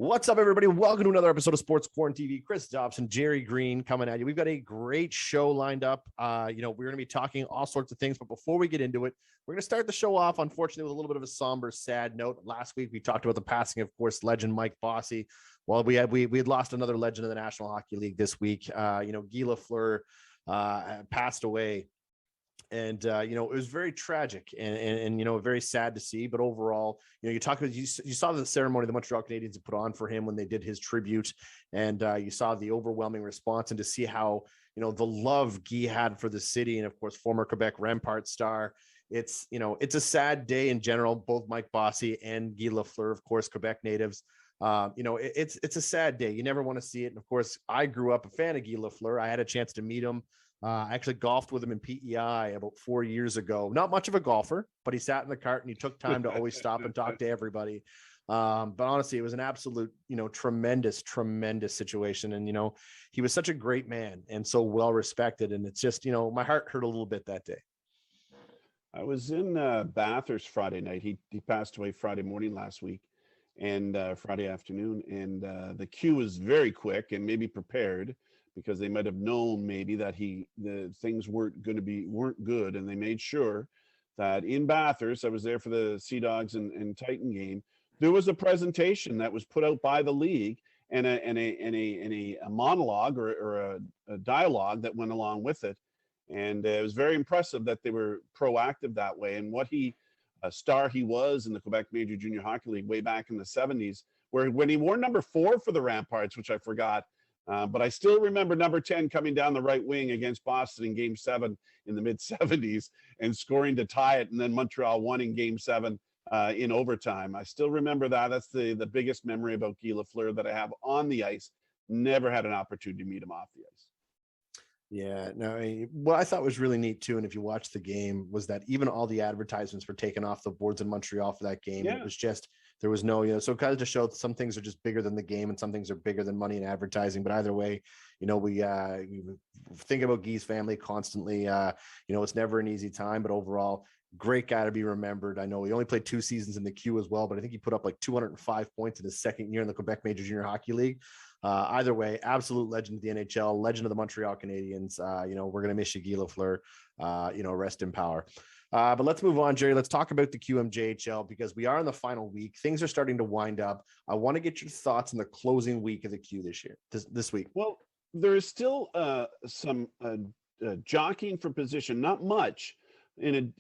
What's up, everybody? Welcome to another episode of Sports QuaranTV. Chris Dobson, Gerry Green coming at you. We've got a great show lined up. We're going to be talking all sorts of things, but before we get into it, we're going to start the show off, unfortunately, with a little bit of a somber, sad note. Last week, we talked about the passing, of course, legend Mike Bossy. Well, we had lost another legend of the National Hockey League this week. Guy Lafleur passed away. And, it was very tragic and very sad to see. But overall, you saw the ceremony the Montreal Canadiens had put on for him when they did his tribute. And you saw the overwhelming response, and to see how, the love Guy had for the city, and of course, former Quebec Rampart star. It's a sad day in general. Both Mike Bossy and Guy Lafleur, of course, Quebec natives. It's a sad day. You never want to see it. And of course, I grew up a fan of Guy Lafleur. I had a chance to meet him. I actually golfed with him in PEI about 4 years ago. Not much of a golfer, but he sat in the cart and he took time to always stop and talk to everybody. But honestly, it was an absolute, tremendous situation. And, he was such a great man and so well respected. And it's just, my heart hurt a little bit that day. I was in Bathurst Friday night. He passed away Friday morning last week, and Friday afternoon. And the queue was very quick and maybe prepared, because they might have known maybe that the things weren't good, and they made sure that in Bathurst, I was there for the Sea Dogs and Titan game, there was a presentation that was put out by the league, and a monologue or a dialogue that went along with it. And it was very impressive that they were proactive that way. And what a star he was in the Quebec Major Junior Hockey League way back in the 70s, when he wore number 4 for the Ramparts, which I forgot. But I still remember number 10 coming down the right wing against Boston in Game 7 in the mid-70s and scoring to tie it, and then Montreal won in Game 7 in overtime. I still remember that. That's the biggest memory about Guy Lafleur that I have on the ice. Never had an opportunity to meet him off the ice. Yeah, no, what I thought was really neat too, and if you watch the game, was that even all the advertisements were taken off the boards in Montreal for that game. Yeah. It was just, there was no, so it kind of just showed some things are just bigger than the game and some things are bigger than money and advertising. But either way, we think about Guy's family constantly. It's never an easy time, but overall, great guy to be remembered. I know he only played 2 seasons in the Q as well, but I think he put up like 205 points in his second year in the Quebec Major Junior Hockey League. Either way, absolute legend of the NHL, legend of the Montreal Canadiens. We're going to miss you, Guy Lafleur. Rest in power. But let's move on, Gerry. Let's talk about the QMJHL, because we are in the final week. Things are starting to wind up. I want to get your thoughts on the closing week of the Q this week. Well, there is still some jockeying for position, not much in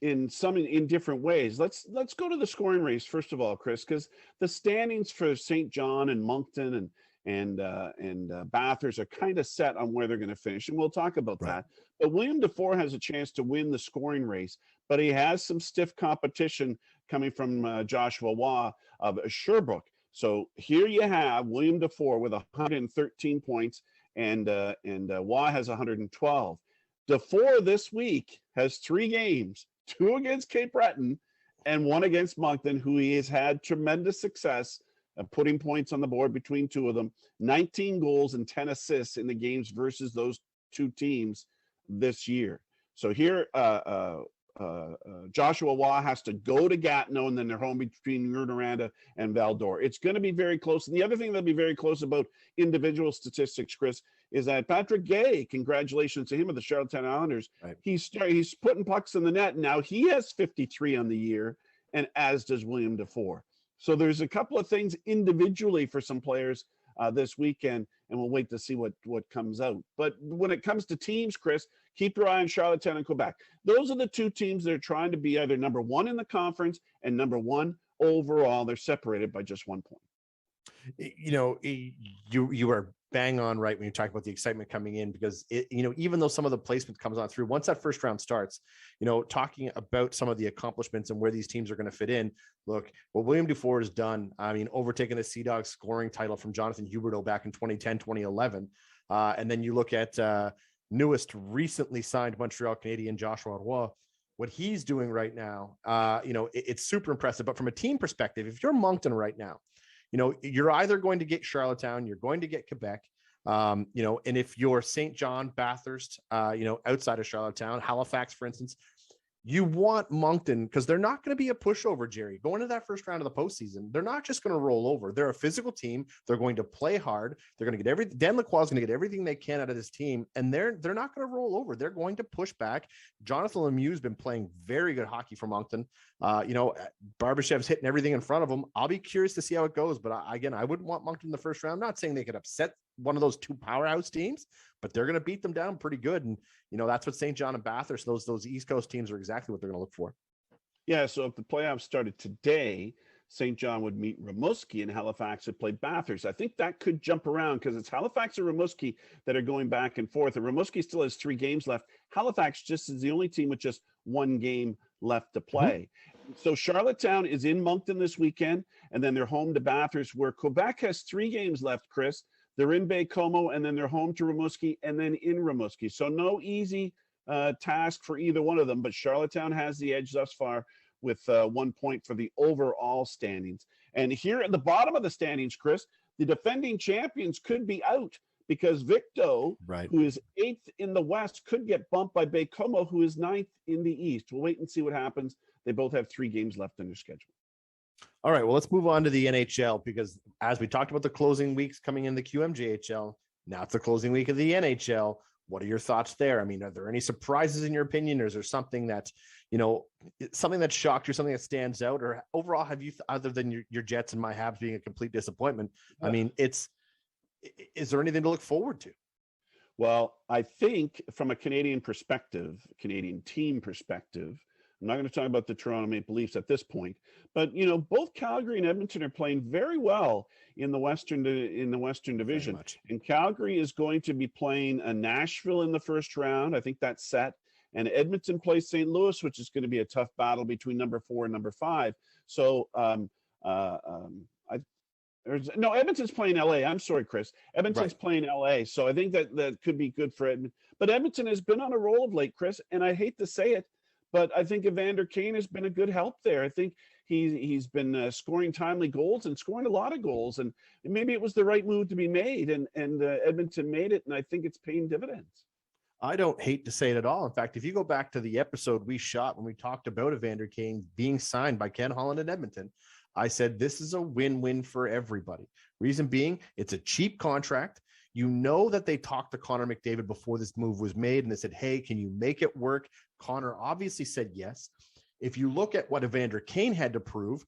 different ways. Let's go to the scoring race first of all, Chris, because the standings for St. John and Moncton and Bathurst are kind of set on where they're going to finish, and we'll talk about that. But William DeFore has a chance to win the scoring race, but he has some stiff competition coming from Joshua Waugh of Sherbrooke. So here you have William DeFore with 113 points, and Waugh has 112. DeFore this week has 3 games, 2 against Cape Breton and 1 against Moncton, who he has had tremendous success putting points on the board between 2 of them. 19 goals and 10 assists in the games versus those 2 teams this year. So here, Joshua Waugh has to go to Gatineau, and then they're home between Rouyn-Noranda and Val-d'Or. It's going to be very close. And the other thing that'll be very close about individual statistics, Chris, is that Patrick Gay, congratulations to him of the Charlottetown Islanders. Right. He's putting pucks in the net. Now he has 53 on the year, and as does William DeFore. So there's a couple of things individually for some players this weekend, and we'll wait to see what comes out. But when it comes to teams, Chris, keep your eye on Charlottetown and Quebec. Those are the 2 teams that are trying to be either number 1 in the conference and number 1 overall. They're separated by just 1 point. You are bang on right when you talk about the excitement coming in, because even though some of the placement comes on through, once that first round starts, talking about some of the accomplishments and where these teams are going to fit in. Look, what William DeFore has done, overtaking the Sea Dogs scoring title from Jonathan Huberdeau back in 2010, 2011. And then you look at newest recently signed Montreal Canadian Joshua Roy, what he's doing right now, it's super impressive. But from a team perspective, if you're Moncton right now, you're either going to get Charlottetown, you're going to get Quebec, and if you're St. John, Bathurst, outside of Charlottetown, Halifax, for instance, You want Moncton because they're not going to be a pushover, Jerry. Going to that first round of the postseason, they're not just going to roll over. They're a physical team. They're going to play hard. They're going to get Dan Lacroix is going to get everything they can out of this team, and they're not going to roll over. They're going to push back. Jonathan Lemieux's been playing very good hockey for Moncton. Barbashev's hitting everything in front of him. I'll be curious to see how it goes, but I wouldn't want Moncton in the first round. I'm not saying they could upset one of those two powerhouse teams, but they're going to beat them down pretty good. And that's what St. John and Bathurst, those East Coast teams, are exactly what they're going to look for. Yeah, so if the playoffs started today, St. John would meet Rimouski and Halifax would play Bathurst. I think that could jump around because it's Halifax or Rimouski that are going back and forth. And Rimouski still has 3 games left. Halifax just is the only team with just 1 game left to play. Mm-hmm. So Charlottetown is in Moncton this weekend, and then they're home to Bathurst, where Quebec has 3 games left, Chris. They're in Baie-Comeau, and then they're home to Rimouski, and then in Rimouski. So no easy task for either one of them, but Charlottetown has the edge thus far with 1 point for the overall standings. And here at the bottom of the standings, Chris, the defending champions could be out because Victo, who is 8th in the West, could get bumped by Baie-Comeau, who is 9th in the East. We'll wait and see what happens. They both have 3 games left in their schedule. All right, well, let's move on to the NHL because as we talked about the closing weeks coming in the QMJHL, now it's the closing week of the NHL. What are your thoughts there? I mean, are there any surprises in your opinion, or is there something that, something that shocked you, something that stands out, or overall have you, other than your Jets and my Habs being a complete disappointment? Yeah. I mean, is there anything to look forward to? Well, I think from a Canadian team perspective, I'm not going to talk about the Toronto Maple Leafs at this point, but both Calgary and Edmonton are playing very well in the Western Division. And Calgary is going to be playing Nashville in the first round. I think that's set. And Edmonton plays St. Louis, which is going to be a tough battle between number 4 and number 5. So Edmonton's playing LA. I'm sorry, Chris. Edmonton's playing LA. So I think that could be good for Edmonton. But Edmonton has been on a roll of late, Chris, and I hate to say it, but I think Evander Kane has been a good help there. I think he's been scoring timely goals and scoring a lot of goals. And maybe it was the right move to be made, and Edmonton made it, and I think it's paying dividends. I don't hate to say it at all. In fact, if you go back to the episode we shot when we talked about Evander Kane being signed by Ken Holland in Edmonton, I said this is a win-win for everybody. Reason being, it's a cheap contract. You know that they talked to Connor McDavid before this move was made, and they said, hey, can you make it work? Connor obviously said yes. If you look at what Evander Kane had to prove,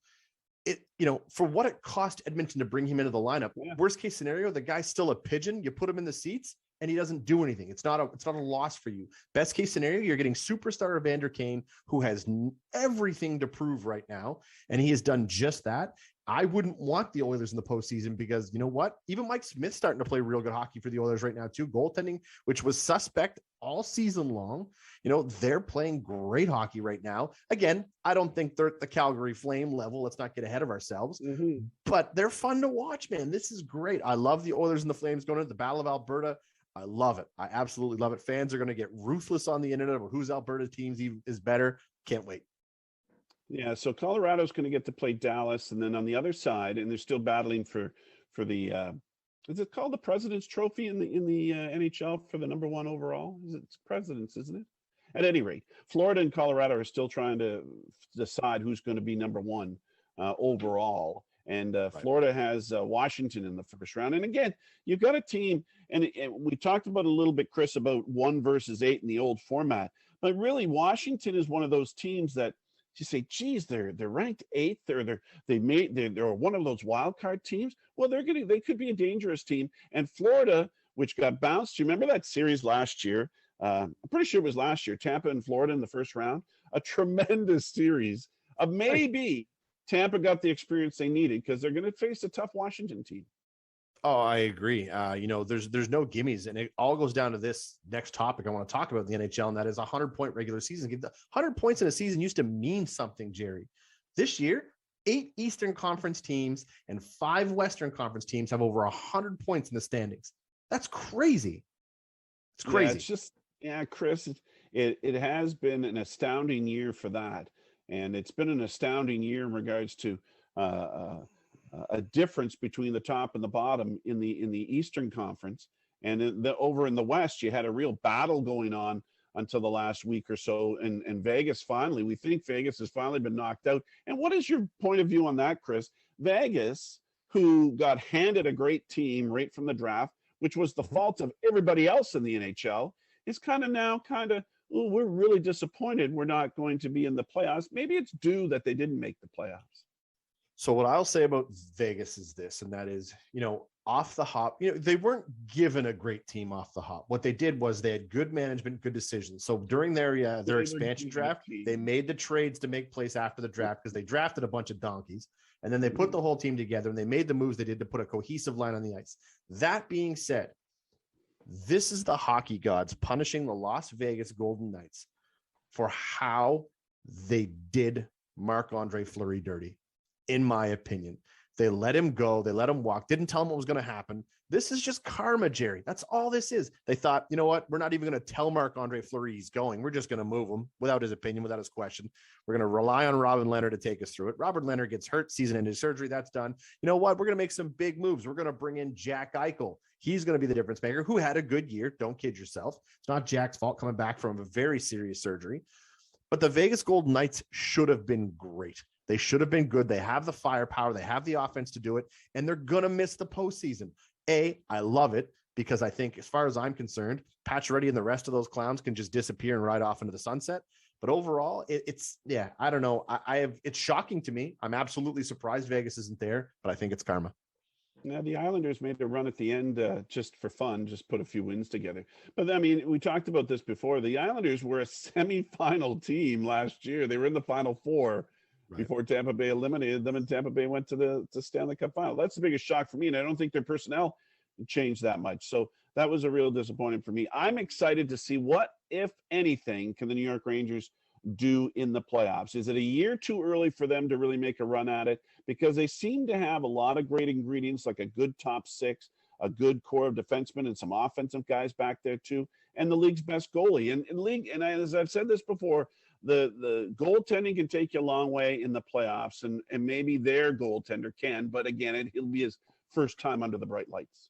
for what it cost Edmonton to bring him into the lineup, worst case scenario, the guy's still a pigeon. You put him in the seats and he doesn't do anything. It's not a loss for you. Best case scenario, you're getting superstar Evander Kane, who has everything to prove right now, and he has done just that. I wouldn't want the Oilers in the postseason because you know what? Even Mike Smith's starting to play real good hockey for the Oilers right now too. Goaltending, which was suspect all season long, they're playing great hockey right now. Again, I don't think they're at the Calgary Flame level. Let's not get ahead of ourselves, but they're fun to watch, man. This is great. I love the Oilers and the Flames going into the Battle of Alberta. I love it. I absolutely love it. Fans are going to get ruthless on the internet about whose Alberta teams is better. Can't wait. Yeah, so Colorado's going to get to play Dallas, and then on the other side, and they're still battling for the is it called the President's Trophy in the NHL for the number 1 overall? It's President's, isn't it? At any rate, Florida and Colorado are still trying to decide who's going to be number 1 overall. And Florida has Washington in the first round. And again, you've got a team, and we talked about a little bit, Chris, about 1 versus 8 in the old format. But really, Washington is one of those teams that you say, geez, they're ranked 8th. They're one of those wild card teams. Well, they could be a dangerous team. And Florida, which got bounced, you remember that series last year? I'm pretty sure it was last year, Tampa and Florida in the first round. A tremendous series of maybe Tampa got the experience they needed because they're going to face a tough Washington team. Oh, I agree. There's no gimmies, and it all goes down to this next topic I want to talk about in the NHL, and that is 100-point regular season. 100 points in a season used to mean something, Jerry. This year, 8 Eastern Conference teams and 5 Western Conference teams have over 100 points in the standings. That's crazy. It's crazy. Yeah, it's just, Chris, it has been an astounding year for that, and it's been an astounding year in regards to a difference between the top and the bottom in the Eastern Conference, and over in the West, you had a real battle going on until the last week or so. And Vegas we think Vegas has finally been knocked out. And what is your point of view on that, Chris? Vegas, who got handed a great team right from the draft, which was the fault of everybody else in the NHL, is we're really disappointed we're not going to be in the playoffs. Maybe it's due that they didn't make the playoffs. So what I'll say about Vegas is this, and that is, off the hop, they weren't given a great team off the hop. What they did was they had good management, good decisions. So during their expansion draft, they made the trades to make place after the draft because they drafted a bunch of donkeys, and then they put the whole team together and they made the moves they did to put a cohesive line on the ice. That being said, this is the hockey gods punishing the Las Vegas Golden Knights for how they did Marc-Andre Fleury dirty. In my opinion, they let him go. They let him walk. Didn't tell him what was going to happen. This is just karma, Jerry. That's all this is. They thought, you know what? We're not even going to tell Marc-Andre Fleury he's going. We're just going to move him without his opinion, without his question. We're going to rely on Robin Leonard to take us through it. Robert Leonard gets hurt, season-ending surgery. That's done. You know what? We're going to make some big moves. We're going to bring in Jack Eichel. He's going to be the difference maker, who had a good year. Don't kid yourself. It's not Jack's fault coming back from a very serious surgery. But the Vegas Golden Knights should have been great. They should have been good. They have the firepower. They have the offense to do it, and they're going to miss the postseason. I love it because I think, as far as I'm concerned, Pacioretty and the rest of those clowns can just disappear and ride off into the sunset. But overall, I don't know. It's shocking to me. I'm absolutely surprised Vegas isn't there, but I think it's karma. Now, the Islanders made a run at the end just for fun, just put a few wins together. But, I mean, we talked about this before. The Islanders were a semifinal team last year. They were in the Final Four before Tampa Bay eliminated them, and Tampa Bay went to the Stanley Cup final. That's the biggest shock for me, and I don't think their personnel changed that much. So that was a real disappointment for me. I'm excited to see what, if anything, can the New York Rangers do in the playoffs. Is it a year too early for them to really make a run at it? Because they seem to have a lot of great ingredients, like a good top six, a good core of defensemen, and some offensive guys back there too, and the league's best goalie. And as I've said this before, the goaltending can take you a long way in the playoffs, and maybe their goaltender can, but again, it'll be his first time under the bright lights.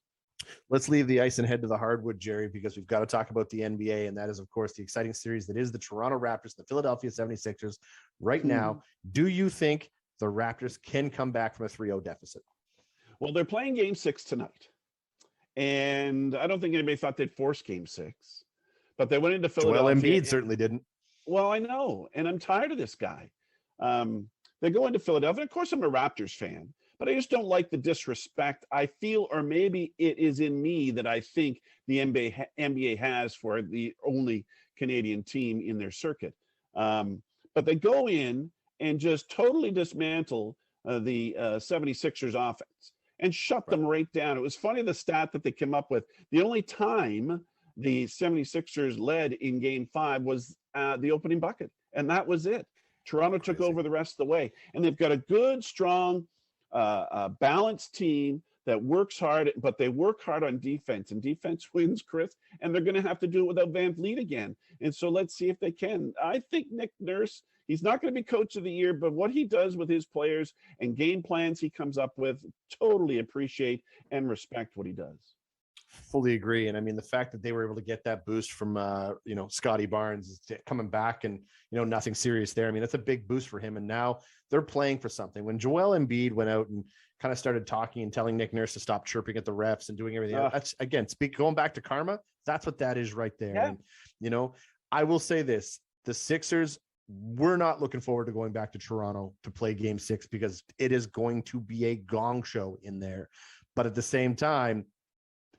Let's leave the ice and head to the hardwood, Jerry, because we've got to talk about the NBA, and that is, of course, the exciting series that is the Toronto Raptors, the Philadelphia 76ers. Right now, do you think the Raptors can come back from a 3-0 deficit? Well, they're playing Game 6 tonight, and I don't think anybody thought they'd force Game 6, but they went into Philadelphia. Joel Embiid certainly didn't. Well, I know, and I'm tired of this guy. They go into Philadelphia. Of course, I'm a Raptors fan, but I just don't like the disrespect I feel, or maybe it is in me that I think the NBA has for the only Canadian team in their circuit. But they go in and just totally dismantle the 76ers offense and shut them right down. It was funny, the stat that they came up with. The only time the 76ers led in Game 5 was the opening bucket, and that was it. Toronto took over the rest of the way, and they've got a good, strong, balanced team that works hard, but they work hard on defense, and defense wins, Chris, and they're going to have to do it without Van Vliet again. And so let's see if they can. I think Nick Nurse, he's not going to be coach of the year, but what he does with his players and game plans he comes up with, totally appreciate and respect what he does. Fully agree. And I mean, the fact that they were able to get that boost from, Scotty Barnes coming back and, nothing serious there. I mean, that's a big boost for him. And now they're playing for something. When Joel Embiid went out and kind of started talking and telling Nick Nurse to stop chirping at the refs and doing everything, that's, again, going back to karma. That's what that is right there. Yeah. And, I will say this, the Sixers, we're not looking forward to going back to Toronto to play Game 6 because it is going to be a gong show in there. But at the same time,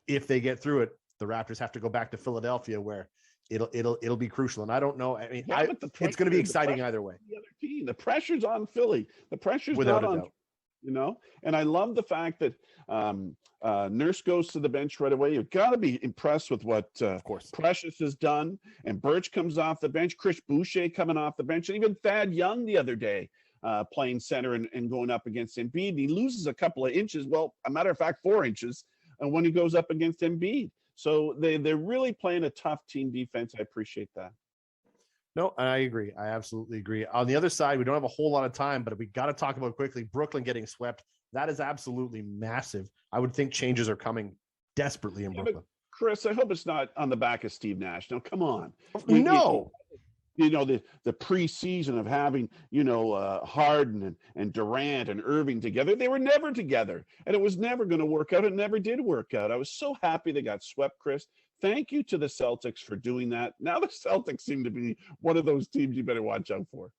if they get through it, the Raptors have to go back to Philadelphia, where it'll be crucial. And I don't know. I mean, it's going to be exciting either way. The other team, the pressure's on Philly. The pressure's without not a on, doubt. And I love the fact that Nurse goes to the bench right away. You've got to be impressed with what of course Precious has done. And Birch comes off the bench. Chris Boucher coming off the bench. And even Thad Young the other day playing center and going up against Embiid. And he loses a couple of inches. Well, a matter of fact, 4 inches. And when he goes up against Embiid. So they're really playing a tough team defense. I appreciate that. No, I agree. I absolutely agree. On the other side, we don't have a whole lot of time, but we got to talk about quickly Brooklyn getting swept. That is absolutely massive. I would think changes are coming desperately in Brooklyn. Chris, I hope it's not on the back of Steve Nash. Now, come on. No. The preseason of having, Harden and Durant and Irving together, they were never together. And it was never going to work out. It never did work out. I was so happy they got swept, Chris. Thank you to the Celtics for doing that. Now the Celtics seem to be one of those teams you better watch out for.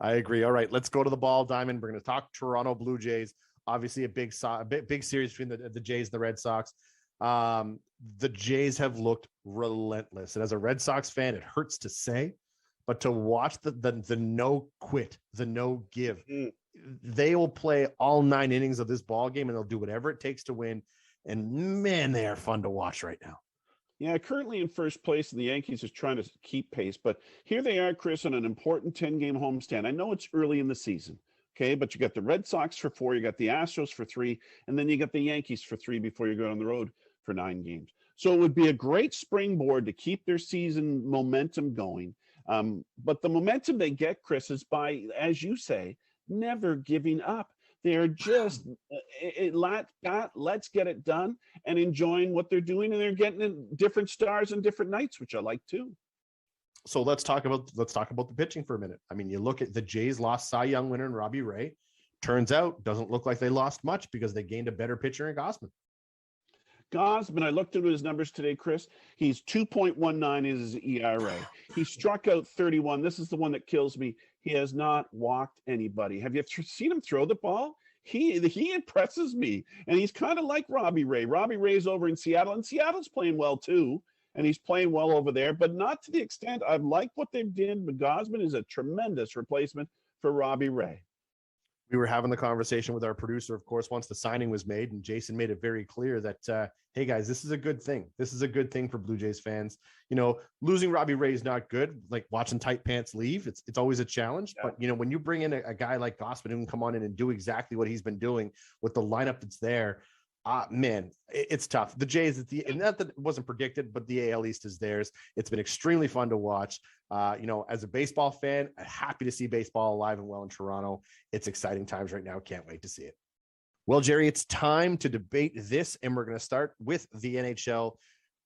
I agree. All right, let's go to the ball diamond. We're going to talk Toronto Blue Jays. Obviously, a big series between the Jays and the Red Sox. The Jays have looked relentless. And as a Red Sox fan, it hurts to say, but to watch the no quit, the no give, they will play all 9 innings of this ball game and they'll do whatever it takes to win. And man, they are fun to watch right now. Yeah, currently in first place, and the Yankees is trying to keep pace. But here they are, Chris, on an important 10-game homestand. I know it's early in the season, okay? But you got the Red Sox for 4, you got the Astros for 3, and then you got the Yankees for 3 before you go on the road for 9 games. So it would be a great springboard to keep their season momentum going. But the momentum they get, Chris, is by, as you say, never giving up. They're just let's get it done and enjoying what they're doing, and they're getting in different stars and different nights, which I like too. So let's talk about the pitching for a minute. I mean, you look at the Jays lost Cy Young winner and Robbie Ray. Turns out, doesn't look like they lost much because they gained a better pitcher in Gausman. Gausman, I looked into his numbers today, Chris. He's 2.19 is his ERA. He struck out 31. This is the one that kills me. He has not walked anybody. Have you seen him throw the ball? He impresses me, and he's kind of like Robbie Ray. Robbie Ray's over in Seattle, and Seattle's playing well too, and he's playing well over there, but not to the extent I like what they've done. But Gausman is a tremendous replacement for Robbie Ray. We were having the conversation with our producer, of course, once the signing was made, and Jason made it very clear that, hey guys, this is a good thing. This is a good thing for Blue Jays fans. Losing Robbie Ray is not good. Like watching tight pants leave, it's always a challenge. Yeah. But when you bring in a guy like Gausman who can come on in and do exactly what he's been doing with the lineup that's there, man, it's tough. The Jays, and not that it wasn't predicted, but the AL East is theirs. It's been extremely fun to watch. As a baseball fan, happy to see baseball alive and well in Toronto. It's exciting times right now. Can't wait to see it. Well, Jerry, it's time to debate this, and we're going to start with the NHL.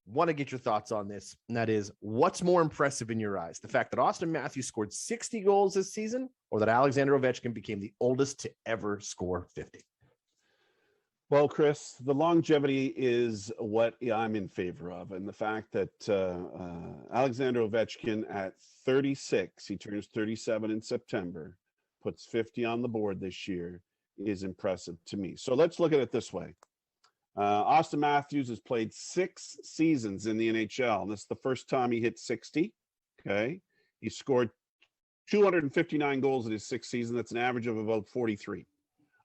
Want to get your thoughts on this, and that is, what's more impressive in your eyes? The fact that Austin Matthews scored 60 goals this season, or that Alexander Ovechkin became the oldest to ever score 50? Well, Chris, the longevity is what I'm in favor of. And the fact that Alexander Ovechkin at 36, he turns 37 in September, puts 50 on the board this year, is impressive to me. So let's look at it this way. Austin Matthews has played 6 seasons in the NHL. And this is the first time he hit 60. Okay. He scored 259 goals in his 6th season. That's an average of about 43.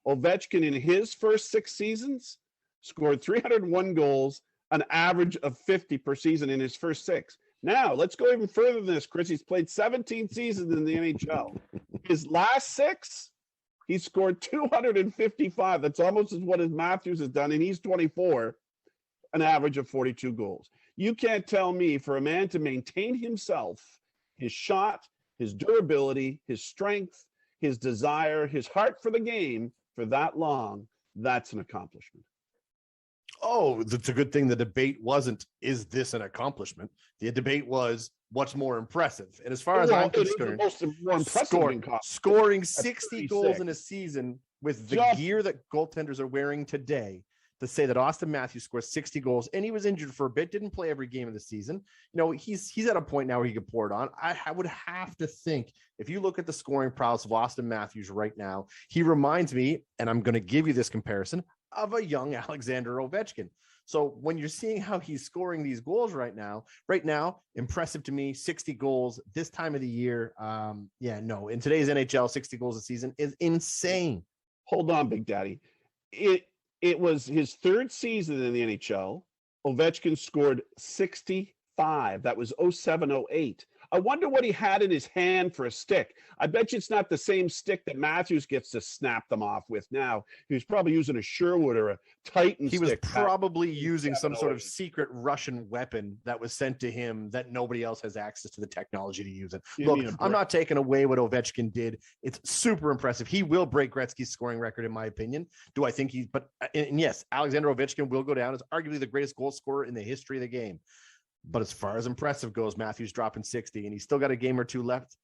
Ovechkin in his first 6 seasons scored 301 goals, an average of 50 per season in his first 6. Now, let's go even further than this, Chris. He's played 17 seasons in the NHL. His last 6, he scored 255. That's almost as what his Matthews has done, and he's 24, an average of 42 goals. You can't tell me for a man to maintain himself, his shot, his durability, his strength, his desire, his heart for the game for that long, that's an accomplishment. Oh, it's a good thing the debate wasn't, is this an accomplishment? The debate was, what's more impressive? And as far as I'm concerned, scoring 60 goals in a season with the gear that goaltenders are wearing today, to say that Austin Matthews scores 60 goals, and he was injured for a bit, didn't play every game of the season. He's at a point now where he could pour it on. I would have to think, if you look at the scoring prowess of Austin Matthews right now, he reminds me, and I'm going to give you this comparison, of a young Alexander Ovechkin. So when you're seeing how he's scoring these goals right now, impressive to me. 60 goals this time of the year. In today's NHL, 60 goals a season is insane. Hold on, Big Daddy. It was his 3rd season in the NHL. Ovechkin scored 65. That was 07-08. I wonder what he had in his hand for a stick. I bet you it's not the same stick that Matthews gets to snap them off with now. He was probably using a Sherwood or a Titan He stick. was probably using some sort of secret Russian weapon that was sent to him that nobody else has access to the technology to use it. Look, I'm not taking away what Ovechkin did. It's super impressive. He will break Gretzky's scoring record, in my opinion. Do I think and yes, Alexander Ovechkin will go down as arguably the greatest goal scorer in the history of the game. But as far as impressive goes, Matthews dropping 60, and he's still got a game or two left.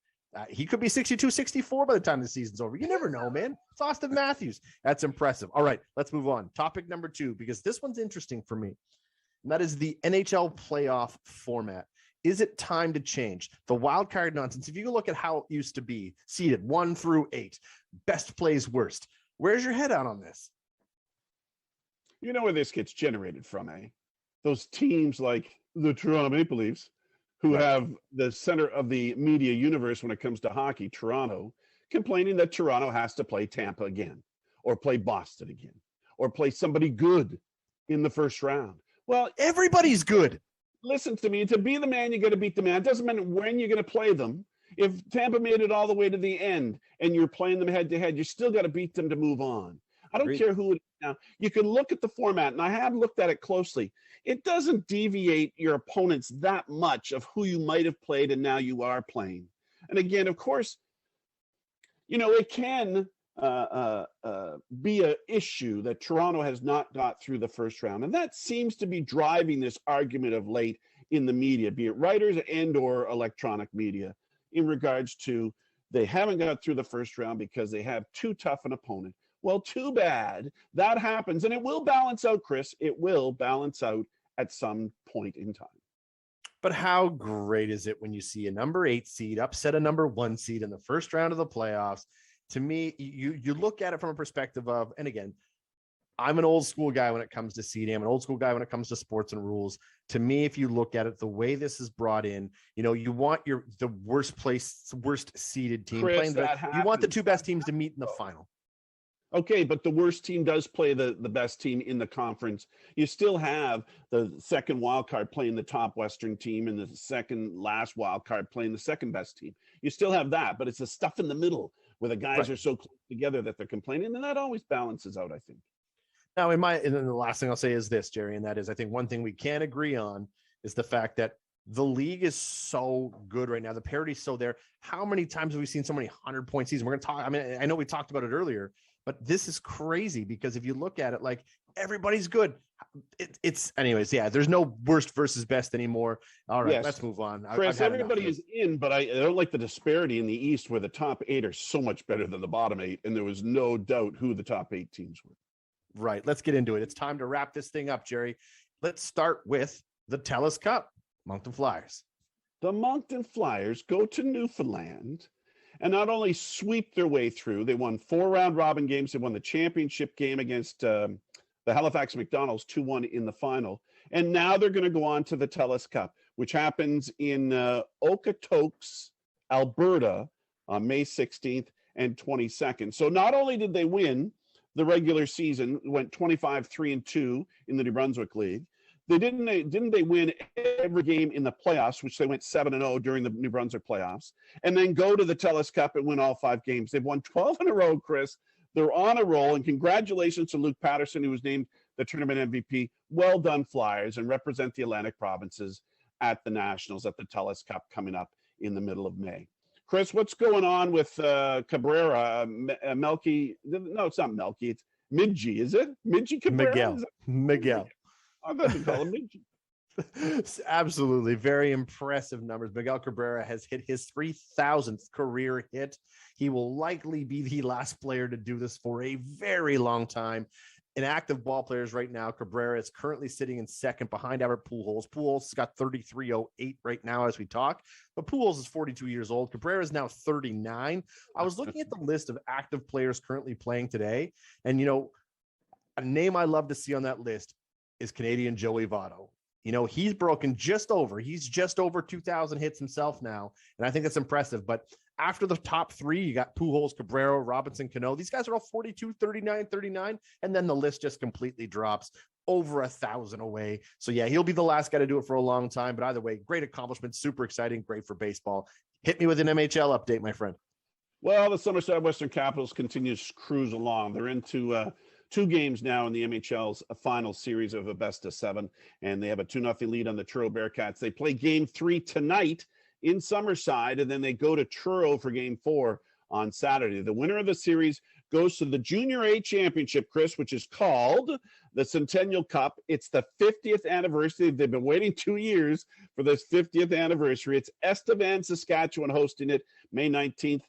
He could be 62, 64 by the time the season's over. You never know, man. It's Austin Matthews. That's impressive. All right, let's move on. Topic number 2, because this one's interesting for me. And that is the NHL playoff format. Is it time to change the wild card nonsense? If you look at how it used to be, seeded 1 through 8, best plays worst. Where's your head out on this? You know where this gets generated from, eh? Those teams like the Toronto Maple Leafs, who have the center of the media universe when it comes to hockey, Toronto, complaining that Toronto has to play Tampa again, or play Boston again, or play somebody good in the first round. Well, everybody's good. Listen to me. To be the man, you got to beat the man. It doesn't matter when you're going to play them. If Tampa made it all the way to the end and you're playing them head to head, you still got to beat them to move on. I don't care who it is now. You can look at the format, and I have looked at it closely. It doesn't deviate your opponents that much of who you might have played and now you are playing. And again, of course, you know, it can be an issue that Toronto has not got through the first round. And that seems to be driving this argument of late in the media, be it writers and or electronic media, in regards to they haven't got through the first round because they have too tough an opponent. Well, too bad. That happens, and it will balance out, Chris. It will balance out at some point in time. But how great is it when you see a number 8 seed upset a number 1 seed in the first round of the playoffs? To me, you look at it from a perspective of, and again, I'm an old school guy when it comes to seeding. I'm an old school guy when it comes to sports and rules. To me, if you look at it, the way this is brought in, you know, you want the worst seeded team Chris, playing. You want the 2 best teams to meet in the final. Okay, but the worst team does play the best team in the conference. You still have the second wild card playing the top Western team and the second last wild card playing the second best team. You still have that, but it's the stuff in the middle where the guys are so close together that they're complaining, and that always balances out, I think. Now, and then the last thing I'll say is this, Jerry, and that is, I think one thing we can agree on is the fact that the league is so good right now. The parity's so there. How many times have we seen so many 100-point seasons? We're going to talk. I mean, I know we talked about it earlier, but this is crazy because if you look at it, like, everybody's good. It's anyways. Yeah, there's no worst versus best anymore. All right, yes. Let's move on. Chris, everybody is in, but I don't like the disparity in the East where the top 8 are so much better than the bottom 8, and there was no doubt who the top 8 teams were. Right. Let's get into it. It's time to wrap this thing up, Jerry. Let's start with the TELUS Cup. Moncton Flyers. The Moncton Flyers go to Newfoundland and not only sweep their way through, they won 4 round robin games. They won the championship game against the Halifax McDonald's 2-1 in the final. And now they're going to go on to the TELUS Cup, which happens in Okotoks, Alberta on May 16th and 22nd. So not only did they win the regular season, went 25-3-2 in the New Brunswick League, didn't they win every game in the playoffs, which they went 7-0 during the New Brunswick playoffs, and then go to the TELUS Cup and win all 5 games. They've won 12 in a row, Chris. They're on a roll, and congratulations to Luke Patterson, who was named the tournament MVP. Well done, Flyers, and represent the Atlantic provinces at the Nationals at the TELUS Cup coming up in the middle of May. Chris, what's going on with Cabrera? Melky? No, it's not Melky. It's Midgie, is it? Midgie Cabrera? Miguel. I thought they call him Midgie. Absolutely. Very impressive numbers. Miguel Cabrera has hit his 3,000th career hit. He will likely be the last player to do this for a very long time. In active ball players right now, Cabrera is currently sitting in second behind Albert Pujols. Pujols has got 33.08 right now as we talk, but Pujols is 42 years old. Cabrera is now 39. I was looking at the list of active players currently playing today, and, you know, a name I love to see on that list is Canadian Joey Votto. You know, he's just over 2,000 hits himself now, and I think that's impressive. But after the top 3, you got Pujols, Cabrera, Robinson, Cano. These guys are all 42, 39, 39, and then the list just completely drops. over 1,000 away. So yeah, he'll be the last guy to do it for a long time. But either way, great accomplishment, super exciting, great for baseball. Hit me with an MHL update, my friend. Well, the Somerset Western Capitals continues to cruise along. They're into 2 games now in the MHL's final series of a best of 7, and they have a 2-0 lead on the Truro Bearcats. They play game 3 tonight in Summerside, and then they go to Truro for game 4 on Saturday. The winner of the series goes to the Junior A Championship, Chris, which is called the Centennial Cup. It's the 50th anniversary. They've been waiting 2 years for this 50th anniversary. It's Estevan, Saskatchewan hosting it May 19th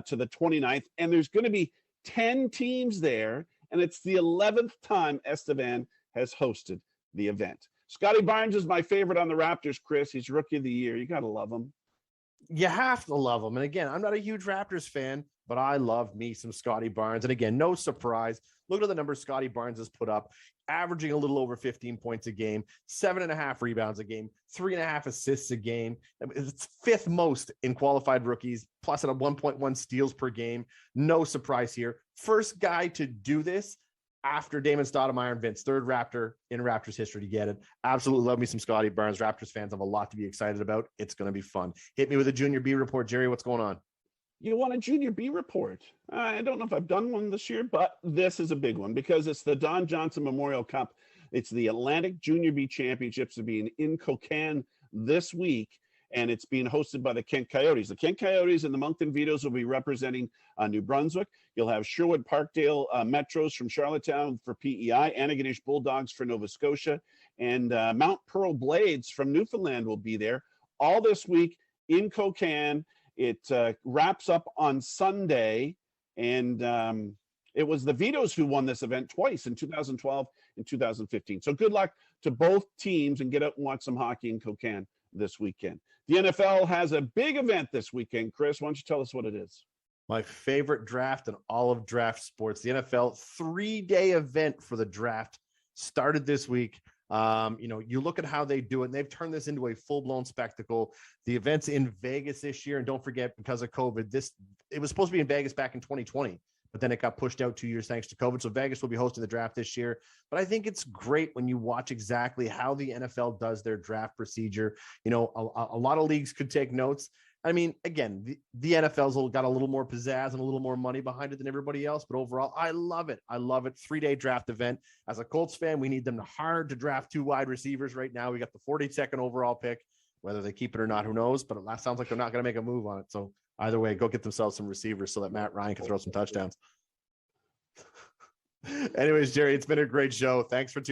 to the 29th. And there's going to be 10 teams there, and it's the 11th time Estevan has hosted the event. Scotty Barnes is my favorite on the Raptors, Chris. He's Rookie of the Year. You got to love him. You have to love him. And again, I'm not a huge Raptors fan, but I love me some Scotty Barnes. And again, no surprise. Look at the numbers Scotty Barnes has put up, averaging a little over 15 points a game, 7.5 rebounds a game, 3.5 assists a game. It's 5th most in qualified rookies, plus at a 1.1 steals per game. No surprise here. First guy to do this after Damon Stoudemire and Vince, 3rd Raptor in Raptors history to get it. Absolutely love me some Scotty Barnes. Raptors fans have a lot to be excited about. It's going to be fun. Hit me with a Junior B report. Jerry, what's going on? You want a Junior B report? I don't know if I've done one this year, but this is a big one because it's the Don Johnson Memorial Cup. It's the Atlantic Junior B Championships are being in Kokan this week, and it's being hosted by the Kent Coyotes. The Kent Coyotes and the Moncton Vitoes will be representing New Brunswick. You'll have Sherwood Parkdale Metros from Charlottetown for PEI, Antigonish Bulldogs for Nova Scotia, and Mount Pearl Blades from Newfoundland will be there all this week in Kokan. It wraps up on Sunday, and it was the Vitoes who won this event twice in 2012 and 2015. So good luck to both teams, and get out and watch some hockey in Kokan this weekend. The NFL has a big event this weekend. Chris, why don't you tell us what it is? My favorite draft in all of draft sports. The NFL 3-day event for the draft started this week. You look at how they do it, and they've turned this into a full-blown spectacle. The event's in Vegas this year, and don't forget, because of COVID, it was supposed to be in Vegas back in 2020, but then it got pushed out 2 years thanks to COVID. So Vegas will be hosting the draft this year. But I think it's great when you watch exactly how the NFL does their draft procedure. A lot of leagues could take notes. I mean, again, the NFL's got a little more pizzazz and a little more money behind it than everybody else. But overall, I love it. I love it. 3-day draft event. As a Colts fan, we need them hard to draft 2 wide receivers right now. We got the 42nd overall pick. Whether they keep it or not, who knows? But it sounds like they're not going to make a move on it. So either way, go get themselves some receivers so that Matt Ryan can throw some touchdowns. Anyways, Jerry, it's been a great show. Thanks for tuning in.